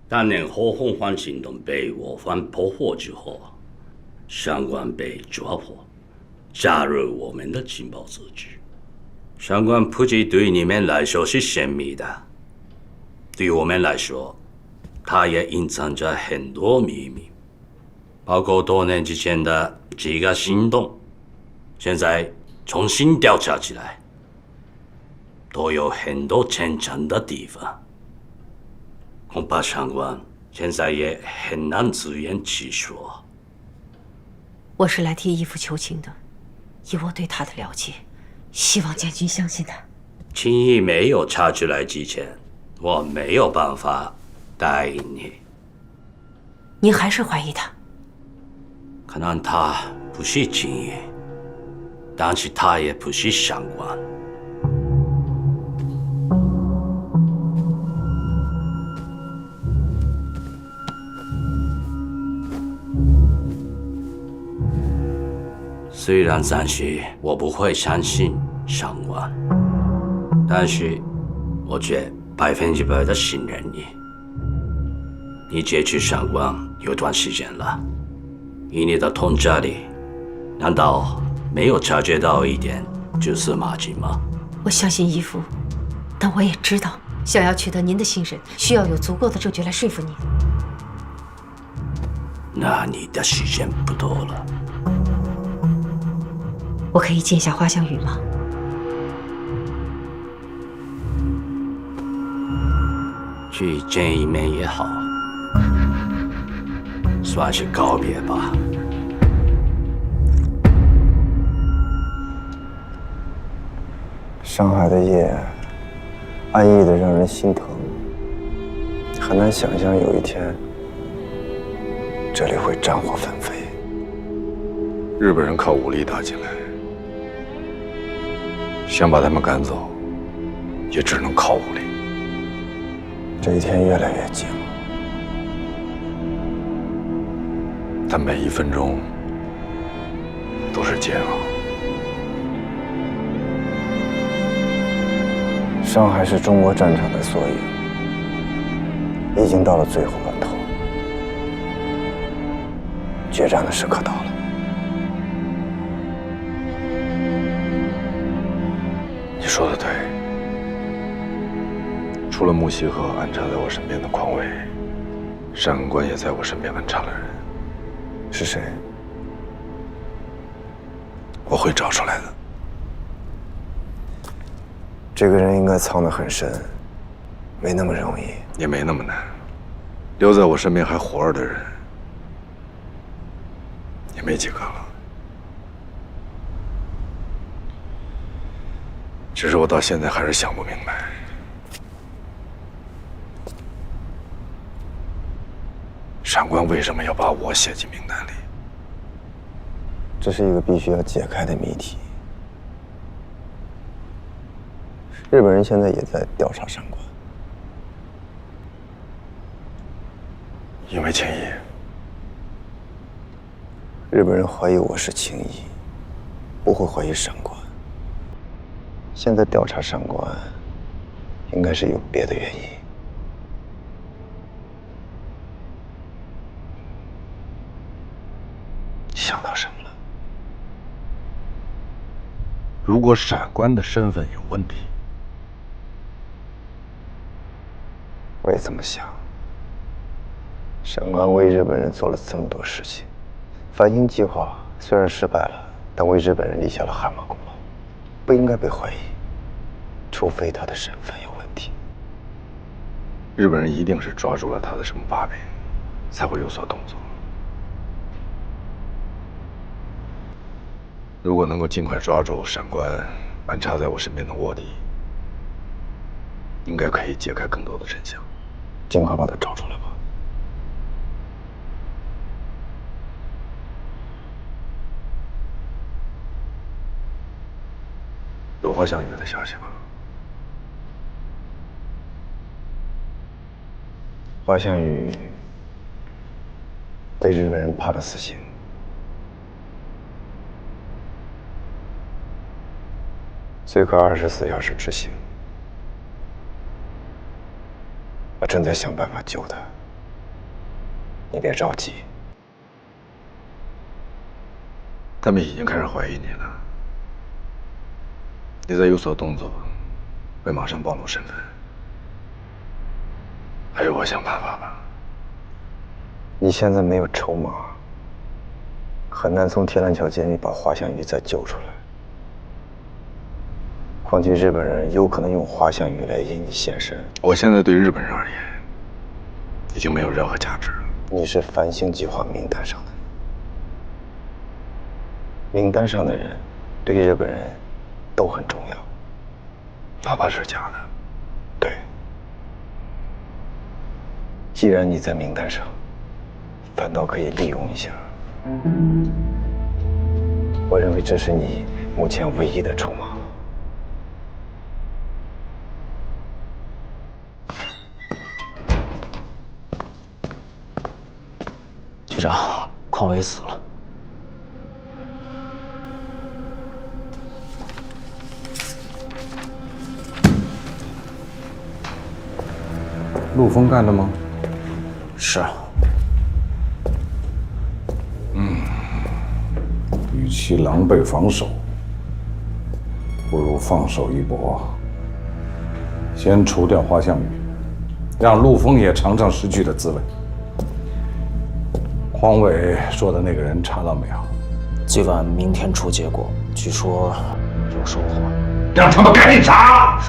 当年火红环行动被我方破获之后，上官被抓获，加入我们的情报组织。上官普吉对你们来说是神秘的，对我们来说，他也隐藏着很多秘密，包括多年之前的几个行动，现在重新调查起来，都有很多牵强的地方。恐怕上官现在也很难自圆其说。我是来替义父求情的，以我对他的了解，希望将军相信他。情谊没有查出来之前，我没有办法答应你。您还是怀疑他？可能他不是情谊，但是他也不是上官。虽然暂时我不会相信上官，但是我却100%的信任你。你接触上官有段时间了，以你的通察力，难道没有察觉到一点蛛丝马迹吗？我相信义父，但我也知道，想要取得您的信任，需要有足够的证据来说服您。那你的时间不多了。我可以见下花香雨吗？去见一面也好，算是告别吧。上海的夜，安逸的让人心疼，很难想象有一天，这里会战火纷飞。日本人靠武力打进来，想把他们赶走，也只能靠武力。这一天越来越近了，但每一分钟都是煎熬。上海是中国战场的缩影，已经到了最后关头，决战的时刻到了。你说的对，除了木樨河安插在我身边的匡伟，上官也在我身边安插了人。是谁？我会找出来的。这个人应该藏得很深，没那么容易，也没那么难。留在我身边还活着的人，也没几个了。只是我到现在还是想不明白，上官为什么要把我写进名单里？这是一个必须要解开的谜题。日本人现在也在调查上官，因为情谊。日本人怀疑我是情谊，不会怀疑上官。现在调查上官，应该是有别的原因。想到什么了？如果闪官的身份有问题，我也这么想。上官为日本人做了这么多事情，反英计划虽然失败了，但为日本人立下了汗马功劳，不应该被怀疑，除非他的身份有问题。日本人一定是抓住了他的什么把柄，才会有所动作。如果能够尽快抓住闪官安插在我身边的卧底，应该可以揭开更多的真相。尽快把他找出来吧。有花香雨的消息吗？花香雨被日本人判了死刑，最快24小时执行。我正在想办法救他。你别着急。他们已经开始怀疑你了。你再有所动作，会马上暴露身份。还是我想办法吧。你现在没有筹码，很难从铁栏桥监狱把华夏宇再救出来。况且日本人有可能用华夏宇来引你现身。我现在对日本人而言，已经没有任何价值了。你是繁星计划名单上的，名单上的人对日本人都很重要，哪怕是假的。对。既然你在名单上，反倒可以利用一下。我认为这是你目前唯一的筹码。局长，匡伟死了。陆枫干的吗？是。与其狼狈防守，不如放手一搏。先除掉华夏宇，让陆枫也尝尝失去的滋味。匡伟说的那个人查到没有？今晚明天出结果，据说有收获。让他们赶紧查！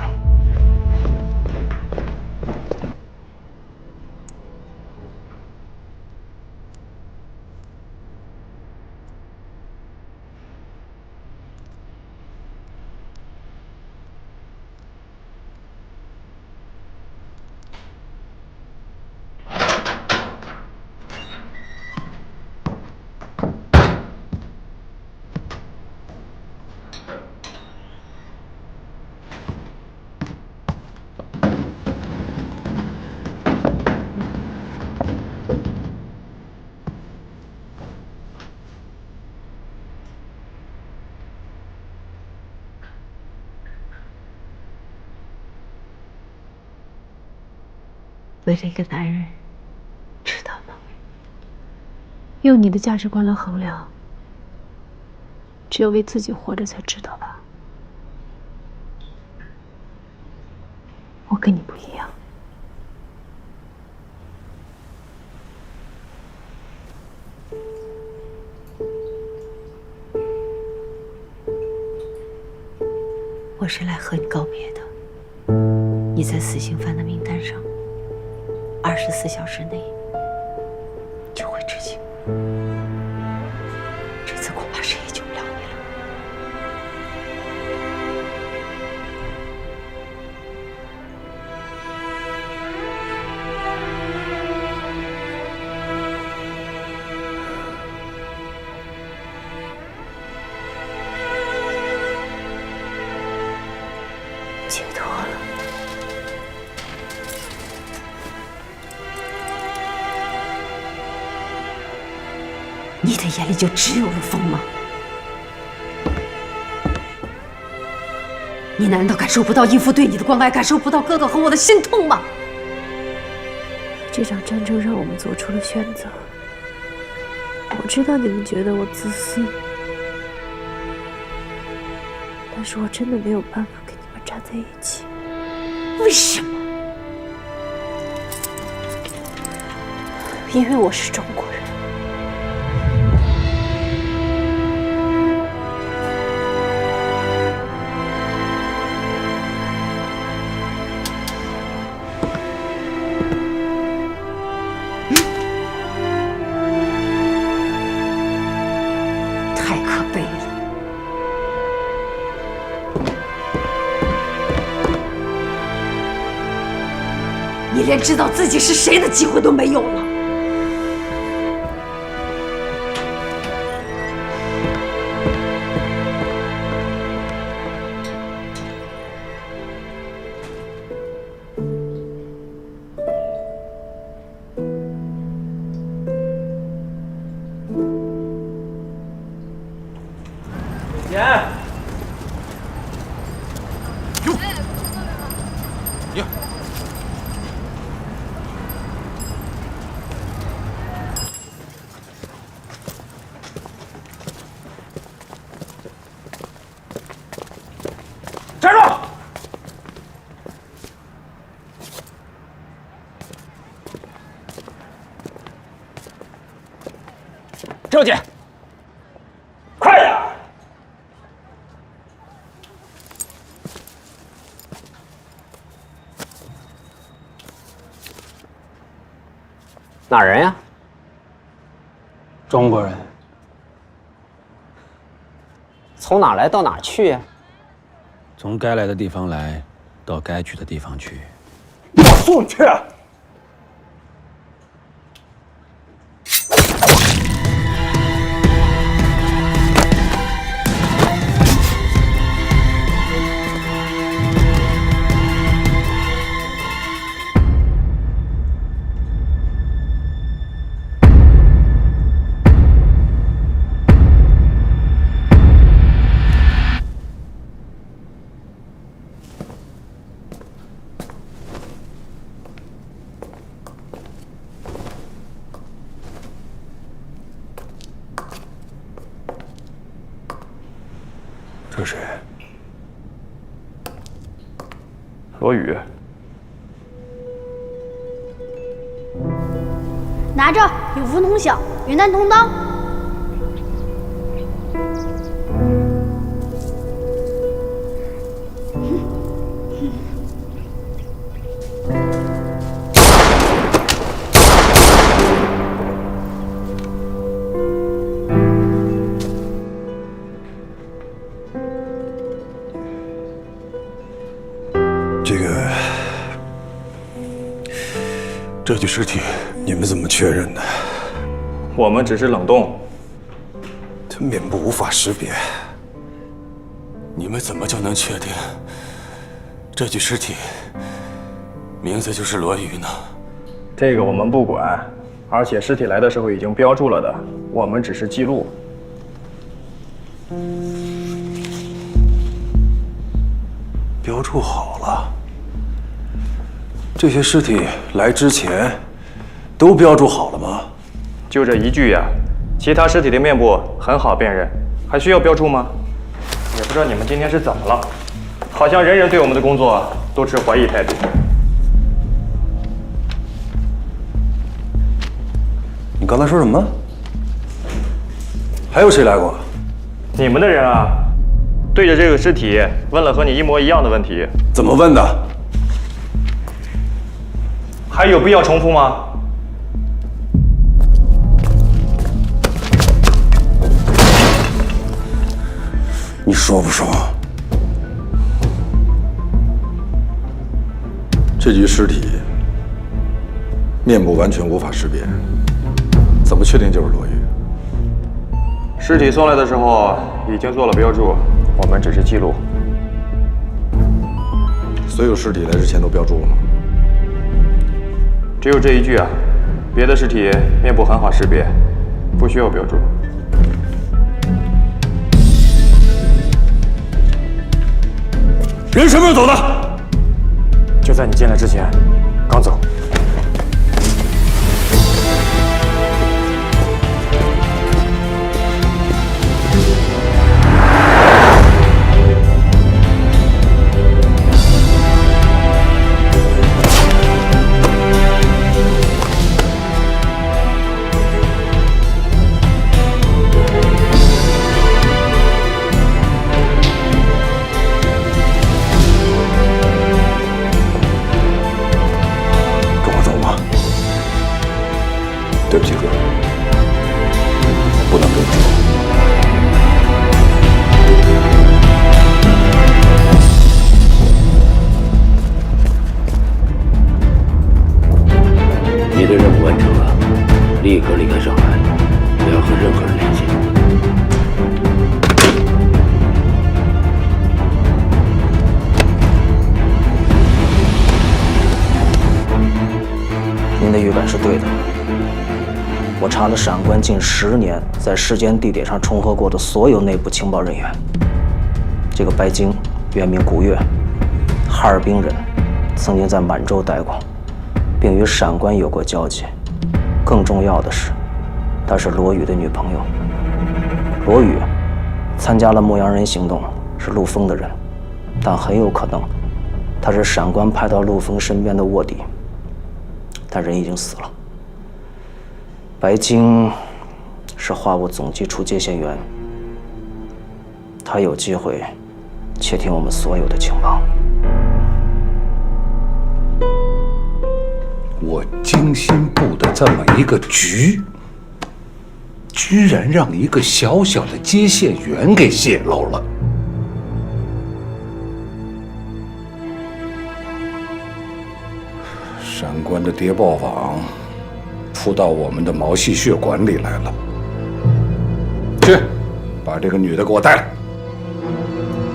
为了一个男人，知道吗？用你的价值观来衡量，只有为自己活着才知道吧。我跟你不一样。我是来和你告别的。你在死刑犯的名单上，24小时内就会执行。这次恐怕谁也救不了你了。解脱了。你的眼里就只有陆枫吗？你难道感受不到义父对你的关爱，感受不到哥哥和我的心痛吗？这场战争让我们做出了选择。我知道你们觉得我自私，但是我真的没有办法跟你们站在一起。为什么？因为我是中国人。太可悲了！你连知道自己是谁的机会都没有了。调解。快点！哪人呀？中国人。从哪来到哪去呀？从该来的地方来，到该去的地方去。我送去。这是谁？罗宇。拿着，有福同享，有难同当。这具尸体你们怎么确认的？我们只是冷冻。他面部无法识别，你们怎么就能确定这具尸体名字就是罗宇呢？这个我们不管，而且尸体来的时候已经标注了的，我们只是记录。标注好了。这些尸体来之前都标注好了吗？就这一具呀，其他尸体的面部很好辨认，还需要标注吗？也不知道你们今天是怎么了，好像人人对我们的工作都持怀疑态度。你刚才说什么？还有谁来过？你们的人啊，对着这个尸体问了和你一模一样的问题。怎么问的？还有必要重复吗？你说不说？这具尸体面部完全无法识别，怎么确定就是罗宇？尸体送来的时候已经做了标注，我们只是记录。所有尸体来之前都标注了吗？只有这一具啊，别的尸体面部很好识别，不需要标注。人什么时候走的？就在你进来之前，刚走。对不起，哥，不能跟你走。你的任务完成了，立刻离开上海，不要和任何人联系。您的预感是对的。我查了闪关近10年在时间地点上重合过的所有内部情报人员。这个白鲸原名古月，哈尔滨人，曾经在满洲待过，并与闪关有过交集。更重要的是，她是罗宇的女朋友。罗宇参加了牧羊人行动，是陆丰的人，但很有可能他是闪关派到陆丰身边的卧底，但人已经死了。白鲸是话务总机处接线员，他有机会窃听我们所有的情报。我精心布的这么一个局，居然让一个小小的接线员给泄露了。闪关的谍报网扑到我们的毛细血管里来了。去，把这个女的给我带来，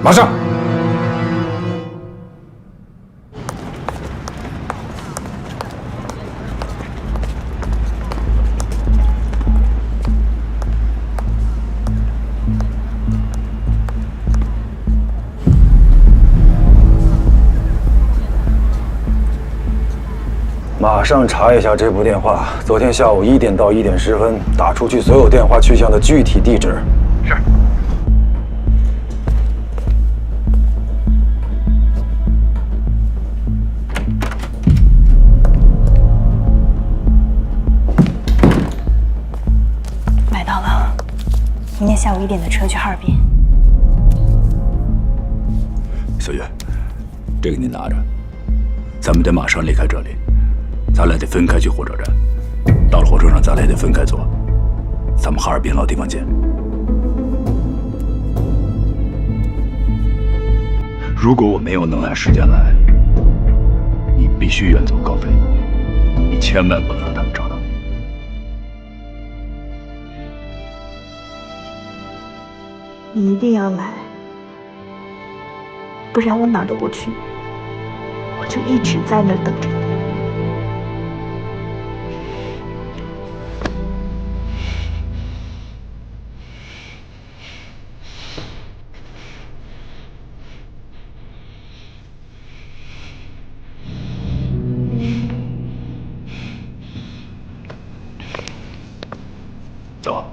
马上！马上查一下这部电话，昨天下午1点到1点10分打出去所有电话去向的具体地址。是。买到了，明天下午1点的车去哈尔滨。小月，这个你拿着，咱们得马上离开这里。咱俩得分开去火车站，到了火车上咱俩也得分开坐。咱们哈尔滨老地方见。如果我没有能按时间来，你必须远走高飞，你千万不能让他们找到你。你一定要来，不然我哪儿都不去，我就一直在那儿等着你。走。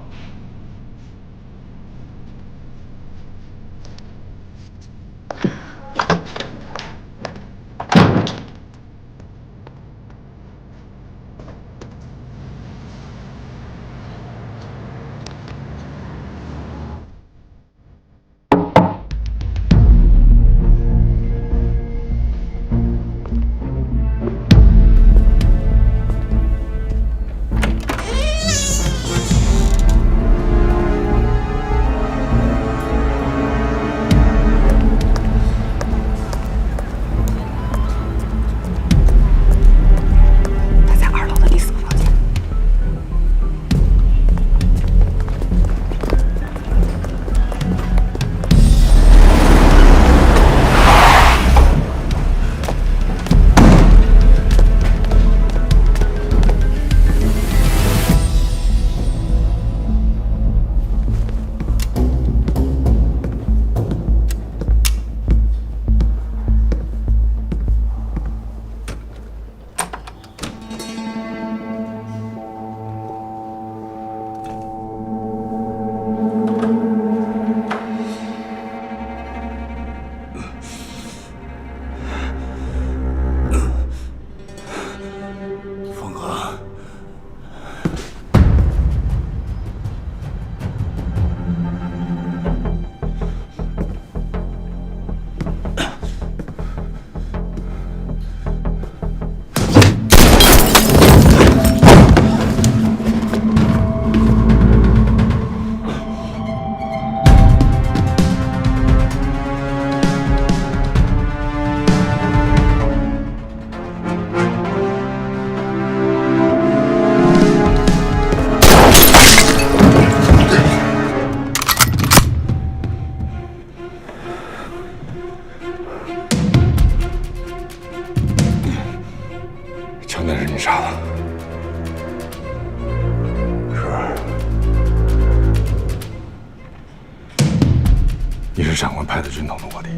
你是长官派的军统的卧底。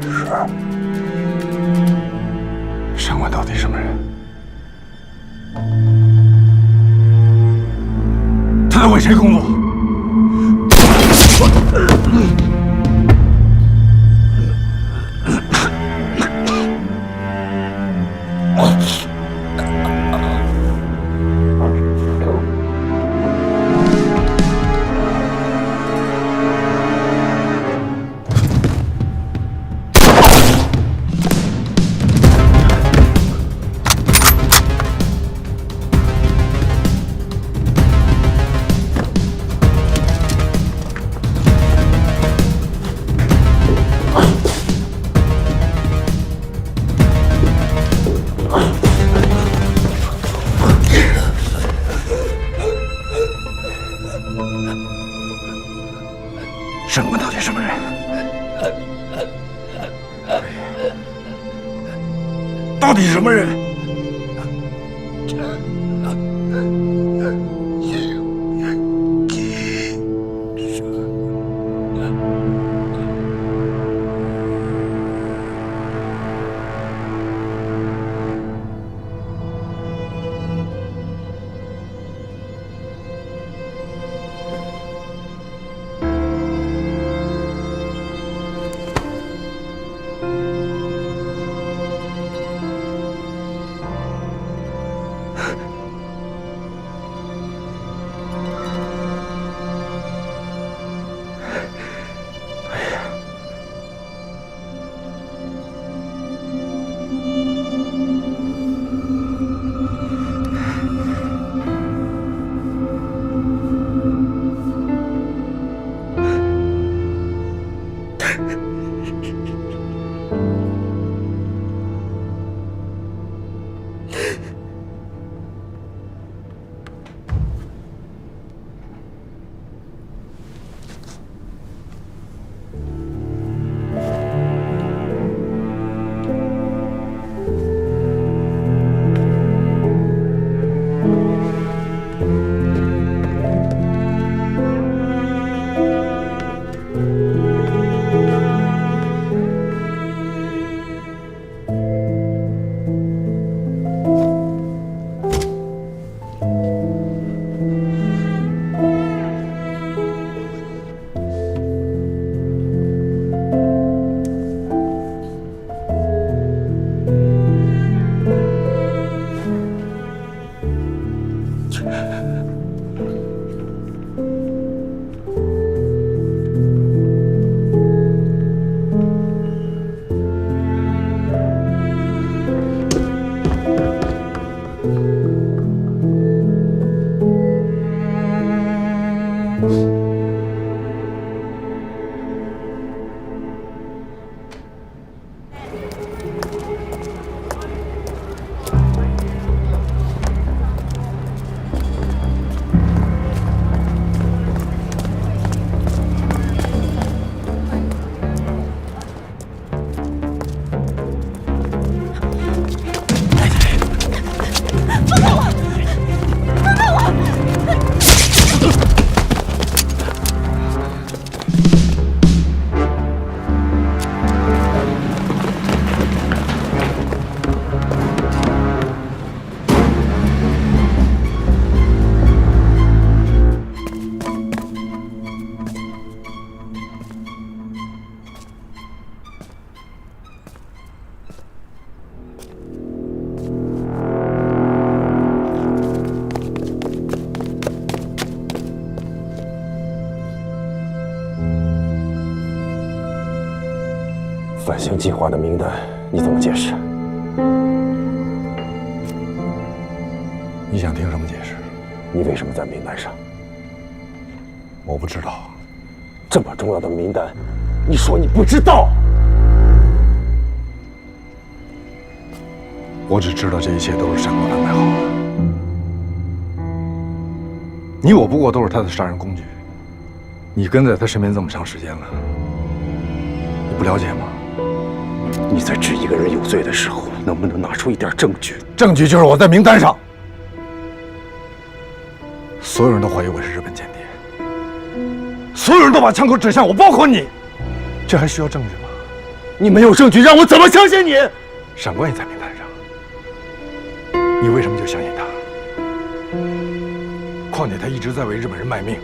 是。长官到底什么人？他在为谁工作？到底是什么人？反星计划的名单你怎么解释？你想听什么解释？你为什么在名单上？我不知道。这么重要的名单，你说你不知道？我只知道这一切都是闪光安排好的。你我不过都是他的杀人工具。你跟在他身边这么长时间了，你不了解吗？你在指一个人有罪的时候，能不能拿出一点证据？证据就是我在名单上。所有人都怀疑我是日本间谍，所有人都把枪口指向我，包括你。这还需要证据吗？你没有证据，让我怎么相信你？闪光也在名单上，你为什么就相信他？况且他一直在为日本人卖命，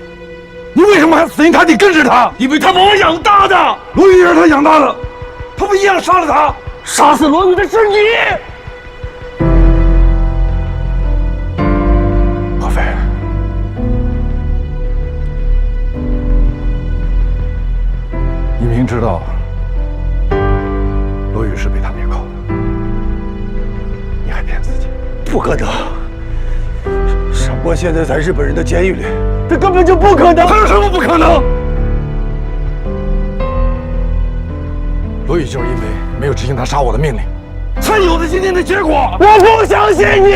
你为什么还死心塌地跟着他？因为他把我养大的，罗宇也是他养大的，他不一样杀了他？杀死罗宇的是你！何非，你明知道罗宇是被他灭口的，你还骗自己？不可能！闪光现在在日本人的监狱里，这根本就不可能！还有什么不可能？罗宇就是因为没有执行他杀我的命令，才有了今天的结果。我不相信你！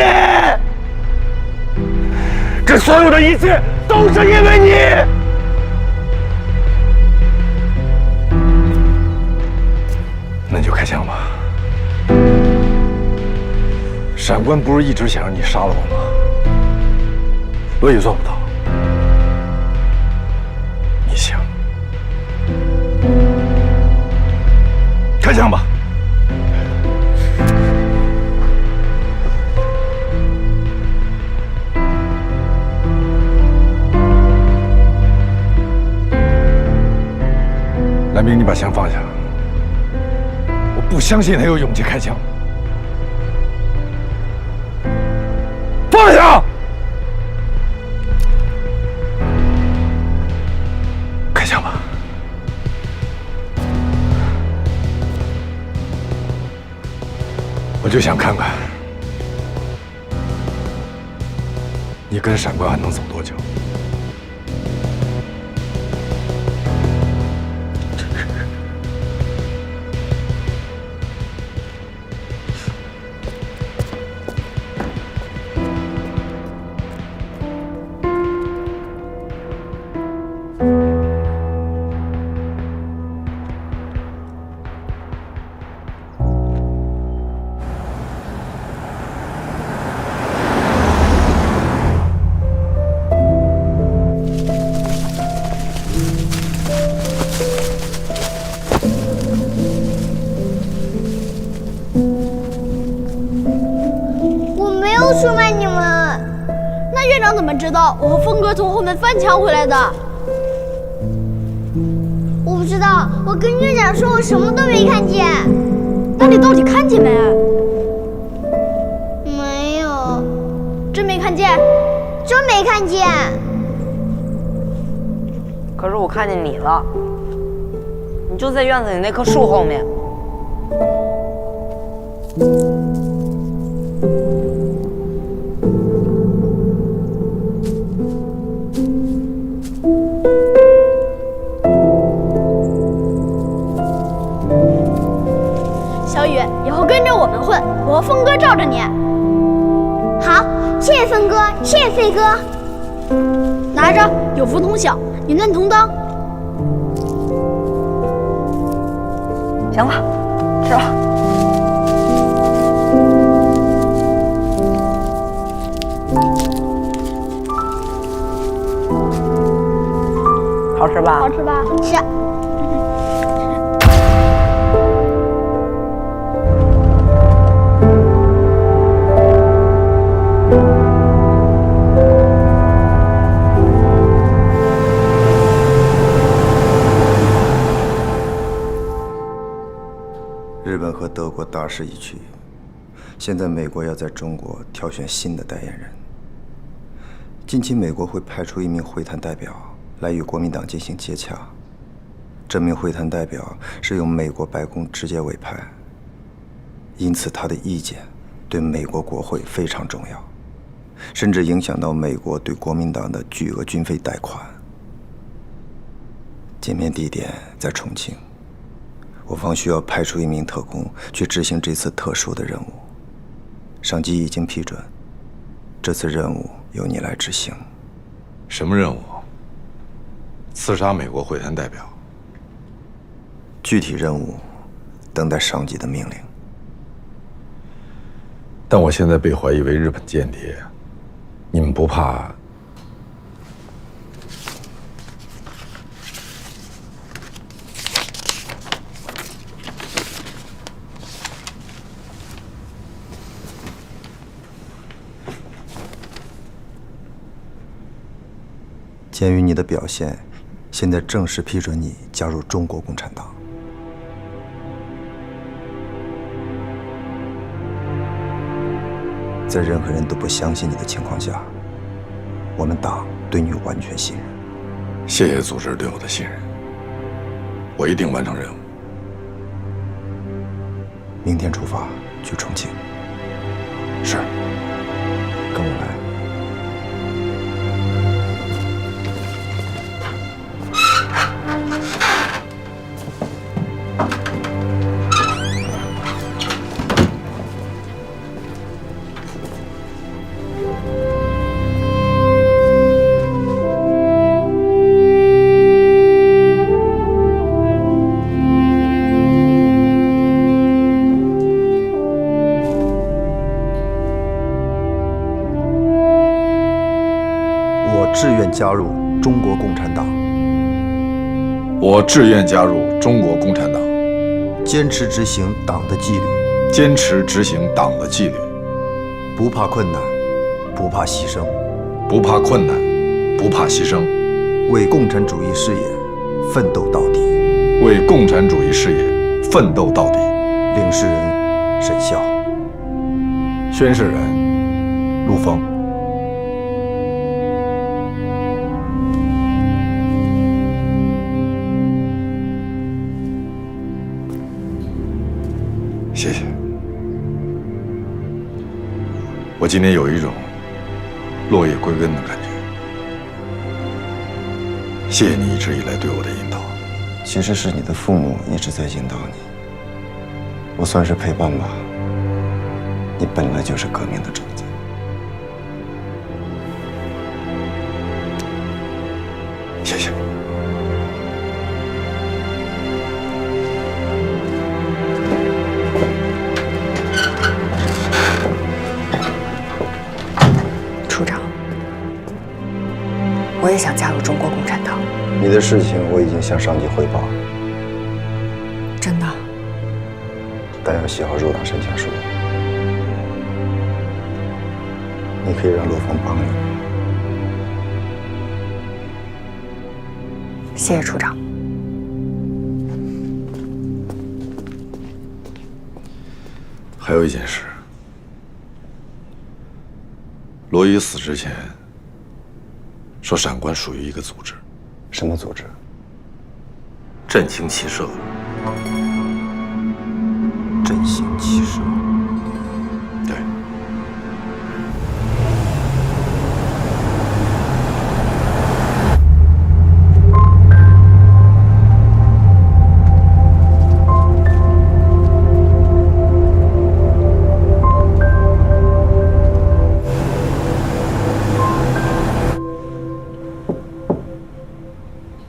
这所有的一切都是因为你！那你就开枪吧。闪官不是一直想让你杀了我吗？罗宇做不到，你行。开枪吧！蓝冰，你把枪放下。我不相信他有勇气开枪。放下！开枪吧！我就想看看，你跟闪官还能走多久？出卖你们，那院长怎么知道我和峰哥从后面翻墙回来的？我不知道，我跟院长说我什么都没看见。那你到底看见没？没有。真没看见？真没看见。可是我看见你了，你就在院子里那棵树后面。小雨，以后跟着我们混，我和峰哥罩着你。好，谢谢峰哥，谢谢飞哥。拿着，有福同享，有难同当。行了，吃吧。好吃吧？好吃吧？是。日本和德国大势已去，现在美国要在中国挑选新的代言人。近期美国会派出一名会谈代表来与国民党进行接洽，这名会谈代表是由美国白宫直接委派，因此他的意见对美国国会非常重要，甚至影响到美国对国民党的巨额军费贷款。见面地点在重庆，我方需要派出一名特工去执行这次特殊的任务。上级已经批准，这次任务由你来执行。什么任务？刺杀美国会谈代表。具体任务等待上级的命令。但我现在被怀疑为日本间谍，你们不怕？鉴于你的表现，现在正式批准你加入中国共产党。在任何人都不相信你的情况下，我们党对你完全信任。谢谢组织对我的信任，我一定完成任务。明天出发去重庆。是。跟我来。志愿加入中国共产党。我志愿加入中国共产党，坚持执行党的纪律，坚持执行党的纪律，不怕困难，不怕牺牲，不怕困难，不怕牺牲，为共产主义事业奋斗到底，为共产主义事业奋斗到底。领事人沈笑，宣誓人陆丰。谢谢。我今天有一种落叶归根的感觉。谢谢你一直以来对我的引导。其实是你的父母一直在引导你，我算是陪伴吧。你本来就是革命的种子。谢谢。处长，我也想加入中国共产党。你的事情我已经向上级汇报了。真的？但要写好入党申请书。你可以让陆丰帮你。谢谢处长。还有一件事，罗伊死之前说闪关属于一个组织。什么组织？振兴骑社。振兴骑社。对。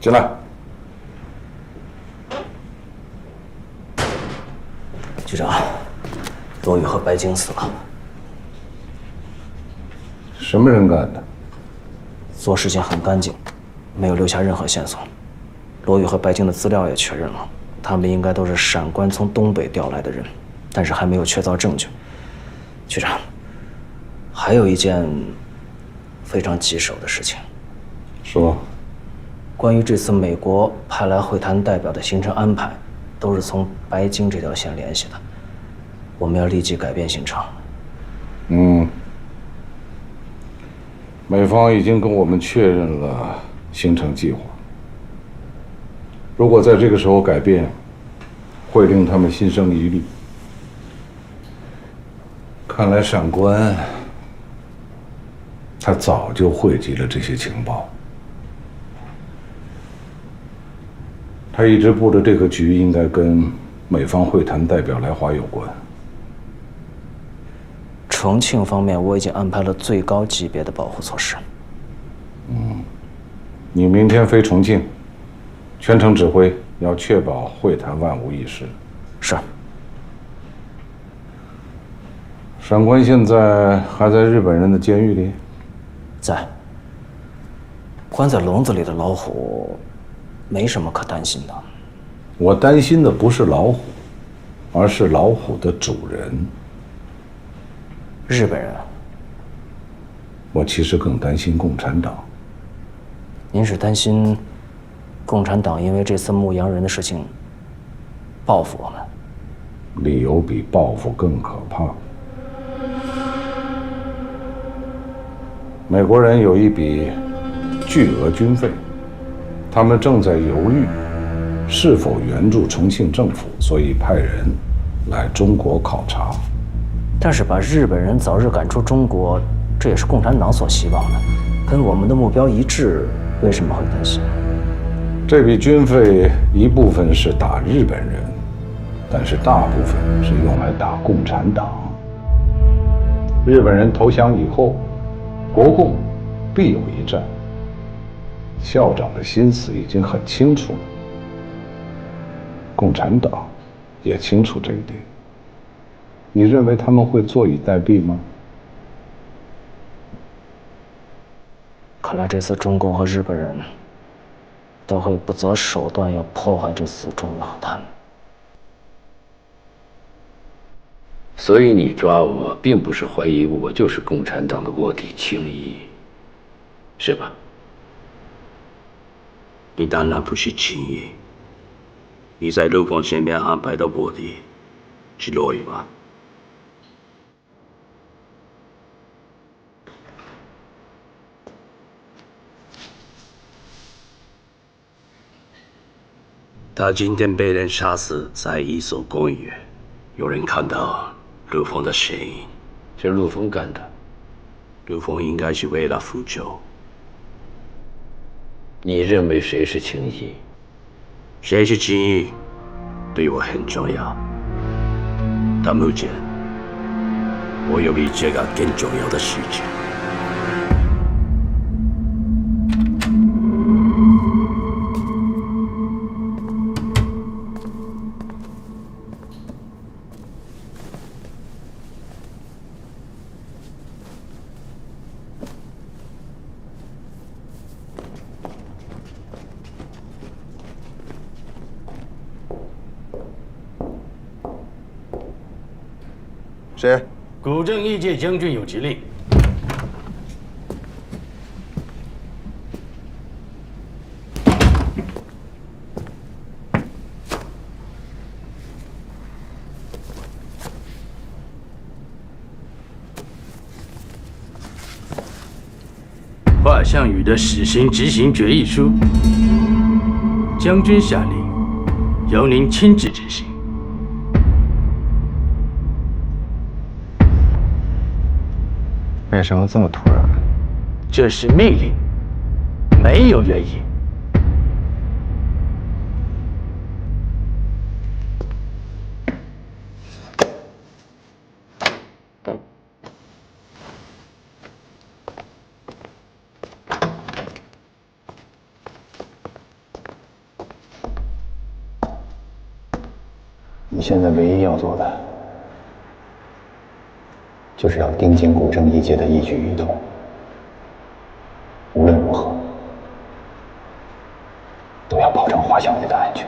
进来。局长，罗宇和白晶死了。什么人干的？做事情很干净，没有留下任何线索。罗宇和白晶的资料也确认了，他们应该都是闪关从东北调来的人，但是还没有确凿证据。局长，还有一件非常棘手的事情。说。关于这次美国派来会谈代表的行程安排，都是从白晶这条线联系的。我们要立即改变行程。美方已经跟我们确认了行程计划。如果在这个时候改变，会令他们心生疑虑。看来闪关他早就汇集了这些情报。他一直布的这个局应该跟美方会谈代表来华有关。重庆方面，我已经安排了最高级别的保护措施。你明天飞重庆，全程指挥，要确保会谈万无一失。是。闪关现在还在日本人的监狱里？在。关在笼子里的老虎没什么可担心的。我担心的不是老虎，而是老虎的主人。日本人。我其实更担心共产党。您是担心共产党因为这次牧羊人的事情报复我们？理由比报复更可怕。美国人有一笔巨额军费，他们正在犹豫是否援助重庆政府，所以派人来中国考察。但是把日本人早日赶出中国，这也是共产党所希望的，跟我们的目标一致，为什么会担心？这笔军费一部分是打日本人，但是大部分是用来打共产党。日本人投降以后，国共必有一战。校长的心思已经很清楚了，共产党也清楚这一点。你认为他们会坐以待毙吗？看来这次中共和日本人都会不择手段要破坏这四中老坛。所以你抓我，并不是怀疑我就是共产党的卧底青衣，是吧？你当然不是青衣，你在陆丰前面安排的卧底是罗宇吗？他今天被人杀死在一所公寓，有人看到陆丰的身影，是陆丰干的。陆丰应该是为了复仇。你认为谁是青衣？谁是青衣，对我很重要。但目前，我有比这个更重要的事情。谁？古镇义介将军有急令。华项羽的死刑执行决议书，将军下令，由您亲自执行。为什么这么突然？这是命令，没有原因。你现在唯一要做的，就是要盯紧古镇义介的一举一动，无论如何都要保证华项羽的安全。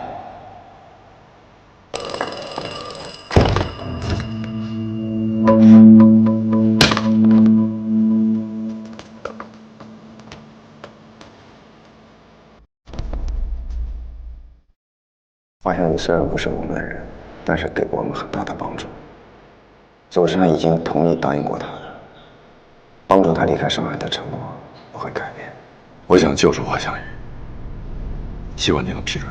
华项羽虽然不是我们的人，但是给过我们很大的帮助。左山已经同意答应过他的，帮助他离开上海的承诺不会改变。我想救出华项羽，希望你能批准。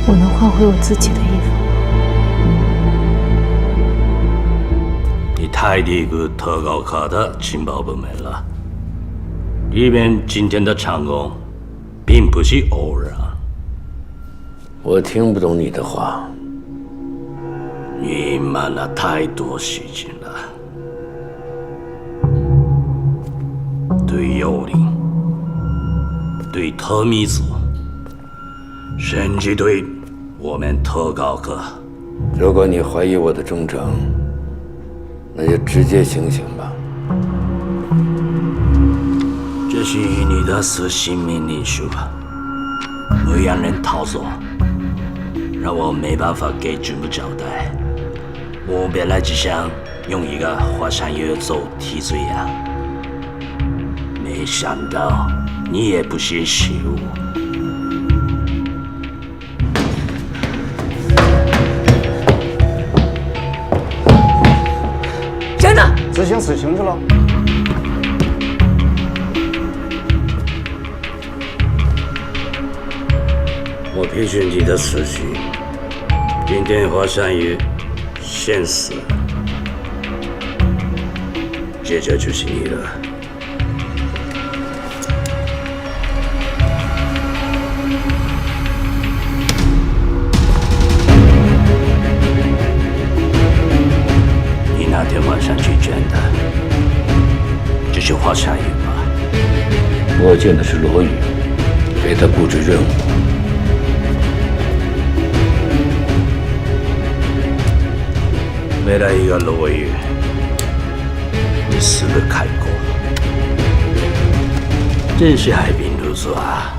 我能换回我自己的衣服。你太低估特高卡的情报部门了。里面今天的成功，并不是偶然。我听不懂你的话。你隐瞒了太多事情了，对幽灵，对特密组，甚至对我们特高科。如果你怀疑我的忠诚，那就直接行刑吧。这是你的死刑命令书，不让人逃走，让我没办法给军部交代。我本来只想用一个华山岳做替罪羊，没想到你也不识时务。站着！执行死刑去了。我批准你的死刑。今天华山岳先死，接着就是你了。你那天晚上去捐的，下一把。我见的是罗宇，给他布置任务。未来一个罗宇，你死得开过。真是海滨如此啊！